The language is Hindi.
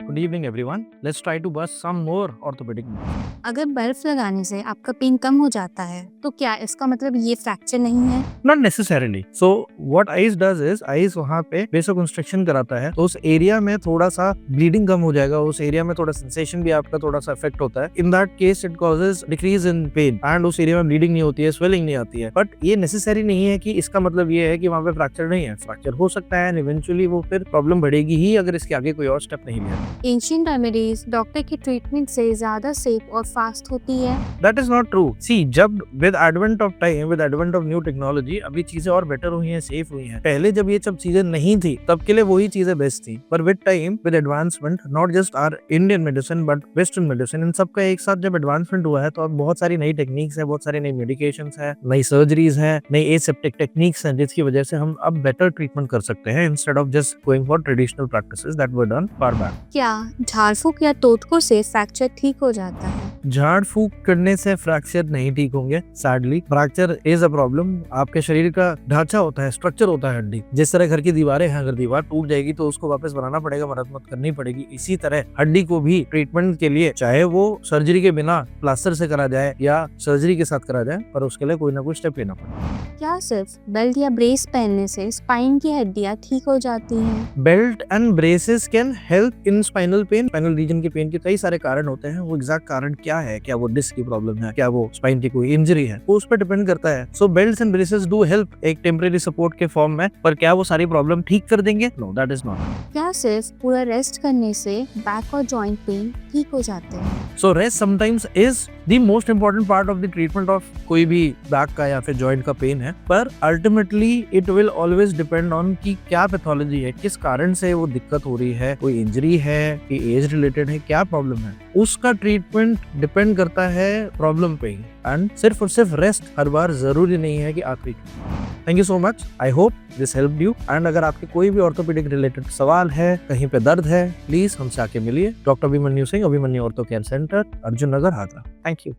Good evening, everyone. Let's try to bust some more orthopedic myths. अगर बर्फ लगाने से आपका पेन कम हो जाता है तो क्या इसका मतलब ये फ्रैक्चर नहीं है? Not necessarily. So what ICE does is ICE वहाँ पे vasoconstriction कराता है, तो उस एरिया में थोड़ा सा ब्लीडिंग कम हो जाएगा, उस एरिया में थोड़ा सेंसेशन भी आपका थोड़ा सा इफेक्ट होता है. In that case it causes decrease in pain and उस एरिया में ब्लीडिंग नहीं होती है, स्वेलिंग नहीं आती है. बट ये नेसेसरी नहीं है कि इसका मतलब ये है कि वहाँ पे फ्रैक्चर नहीं है. फ्रैक्चर हो सकता है एंड इवेंचुअली वो फिर प्रॉब्लम बढ़ेगी ही अगर इसके आगे कोई और स्टेप नहीं लिया. एंशिएंट रेमेडीज डॉक्टर की ट्रीटमेंट से ज्यादा सेफ और फास्ट होती है। That is not true. See, जब with advent of time, with advent of new technology, अभी चीजें और बेटर हुई हैं, सेफ हुई हैं. पहले जब ये सब चीजें नहीं थी, तब के लिए वही चीजें बेस्ट थी. पर with time, with advancement, not just our Indian medicine, but Western medicine, इन सब का एक साथ जब एडवांसमेंट हुआ है, तो अब बहुत सारी नई टेक्निक्स है, बहुत सारी नई मेडिकेशंस है, नई सर्जरीज है, नई एसेप्टिक टेक्निक्स हैं, जिसकी वजह से हम अब बेटर ट्रीटमेंट कर सकते हैं instead of just going for traditional practices that were done far back. क्या झाड़ फूक या तोतकों से फ्रैक्चर ठीक हो जाता है? झाड़ फूक करने से फ्रैक्चर नहीं ठीक होंगे. Sadly fracture is a problem. आपके शरीर का ढांचा होता है, स्ट्रक्चर होता है हड्डी. जिस तरह घर की दीवारें हैं, अगर दीवार टूट जाएगी तो उसको वापस बनाना पड़ेगा, मरम्मत करनी पड़ेगी. इसी तरह हड्डी को भी ट्रीटमेंट के लिए, चाहे वो सर्जरी के बिना प्लास्टर से करा जाए या सर्जरी के साथ करा जाए, पर उसके लिए कोई ना कोई स्टेप लेना पड़ेगा. क्या सिर्फ बेल्ट या ब्रेस पहनने से स्पाइन की हड्डियां ठीक हो जाती हैं? Belt and braces can help in spinal pain. Spinal region की पेन के कई सारे कारण होते हैं. वो एग्जैक्ट कारण क्या है, क्या वो डिस्क की प्रॉब्लम है, क्या वो स्पाइन की कोई इंजरी है, वो उस पर डिपेंड करता है. So belts and braces do help एक टेम्परेरी सपोर्ट के फॉर्म में, पर क्या वो सारी प्रॉब्लम ठीक कर देंगे? No, that is not. क्या सिर्फ पूरा रेस्ट करने से बैक और जॉइंट पेन ठीक हो जाते हैं? So rest sometimes is the most important part of the treatment of कोई भी बैक का या फिर जॉइंट का पेन है. पर ultimately it will always depend on कि क्या पैथोलॉजी है, किस कारण से वो दिक्कत हो रही है, कोई इंजरी है कि एज रिलेटेड है, क्या प्रॉब्लम है. उसका ट्रीटमेंट डिपेंड करता है प्रॉब्लम पे. एंड सिर्फ और सिर्फ रेस्ट हर बार जरूरी नहीं है कि आखिरी. Thank you so much. I hope this helped you. And अगर आपके कोई भी ऑर्थोपेडिक रिलेटेड सवाल है, कहीं पे दर्द है, प्लीज हमसे आके मिलिए. Doctor Abhimanyu Singh, Abhimanyu ortho care centre, Arjun Nagar, Hathra. Thank you.